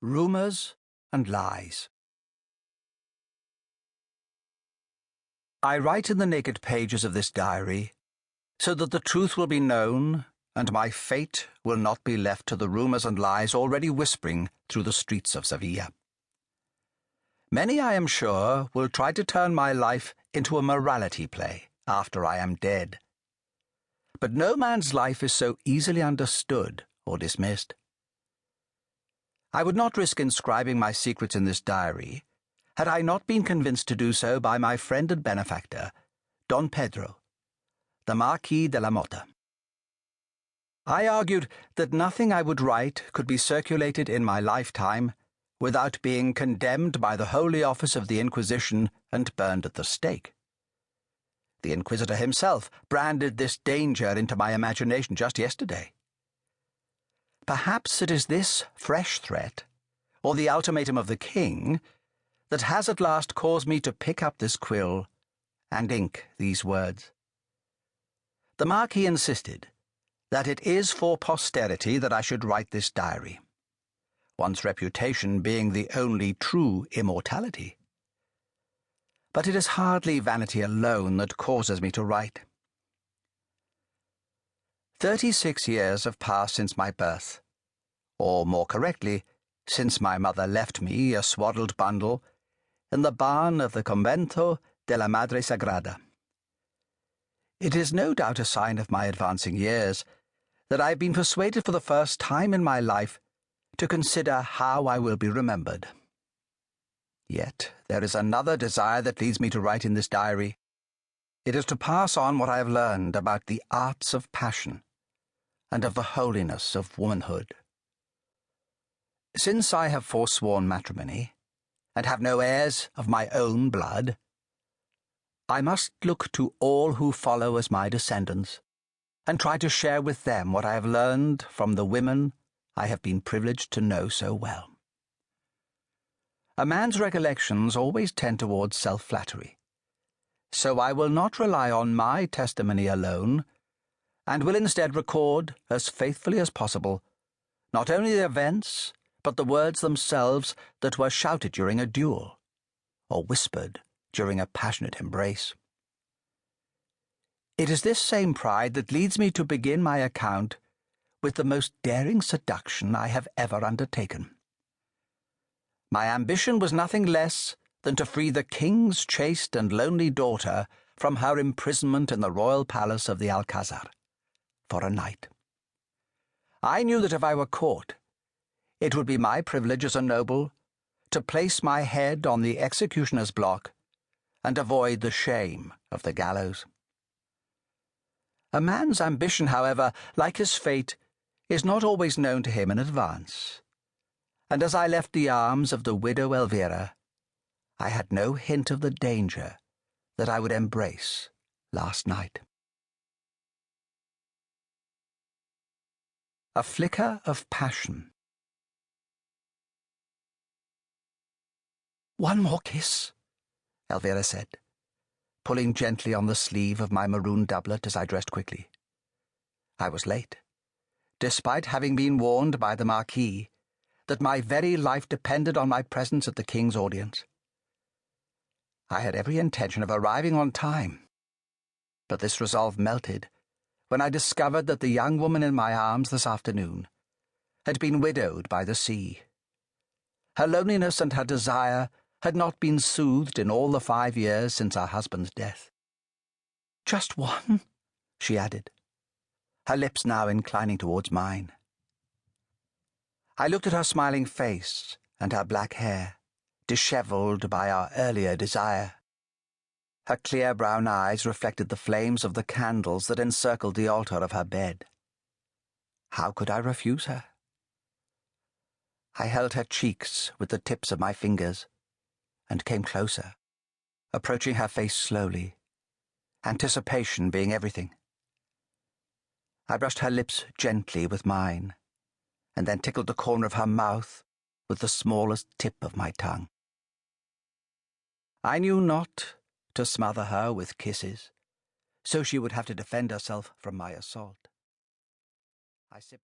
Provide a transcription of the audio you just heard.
Rumours and Lies. I write in the naked pages of this diary so that the truth will be known and my fate will not be left to the rumours and lies already whispering through the streets of Sevilla. Many, I am sure, will try to turn my life into a morality play after I am dead. But no man's life is so easily understood or dismissed. I would not risk inscribing my secrets in this diary had I not been convinced to do so by my friend and benefactor, Don Pedro, the Marquis of Mota. I argued that nothing I would write could be circulated in my lifetime without being condemned by the Holy Office of the Inquisition and burned at the stake. The Inquisitor himself branded this danger into my imagination just yesterday. Perhaps it is this fresh threat, or the ultimatum of the king, that has at last caused me to pick up this quill and ink these words. The Marquis insisted that it is for posterity that I should write this diary, one's reputation being the only true immortality. But it is hardly vanity alone that causes me to write. 36 years have passed since my birth, or more correctly, since my mother left me, a swaddled bundle, in the barn of the Convento de la Madre Sagrada. It is no doubt a sign of my advancing years that I have been persuaded for the first time in my life to consider how I will be remembered. Yet there is another desire that leads me to write in this diary. It is to pass on what I have learned about the arts of passion and of the holiness of womanhood. Since I have forsworn matrimony, and have no heirs of my own blood, I must look to all who follow as my descendants, and try to share with them what I have learned from the women I have been privileged to know so well. A man's recollections always tend towards self-flattery, so I will not rely on my testimony alone, and will instead record, as faithfully as possible, not only the events, but the words themselves that were shouted during a duel, or whispered during a passionate embrace. It is this same pride that leads me to begin my account with the most daring seduction I have ever undertaken. My ambition was nothing less than to free the king's chaste and lonely daughter from her imprisonment in the royal palace of the Alcazar, for a night. I knew that if I were caught, it would be my privilege as a noble to place my head on the executioner's block and avoid the shame of the gallows. A man's ambition, however, like his fate, is not always known to him in advance, and as I left the arms of the widow Elvira, I had no hint of the danger that I would embrace last night. A flicker of passion. "One more kiss," Elvira said, pulling gently on the sleeve of my maroon doublet as I dressed quickly. I was late, despite having been warned by the Marquis that my very life depended on my presence at the king's audience. I had every intention of arriving on time, but this resolve melted when I discovered that the young woman in my arms this afternoon had been widowed by the sea. Her loneliness and her desire had not been soothed in all the 5 years since her husband's death. "Just one?" she added, her lips now inclining towards mine. I looked at her smiling face and her black hair, dishevelled by our earlier desire. Her clear brown eyes reflected the flames of the candles that encircled the altar of her bed. How could I refuse her? I held her cheeks with the tips of my fingers and came closer, approaching her face slowly, anticipation being everything. I brushed her lips gently with mine, and then tickled the corner of her mouth with the smallest tip of my tongue. I knew not to smother her with kisses, so she would have to defend herself from my assault. I sipped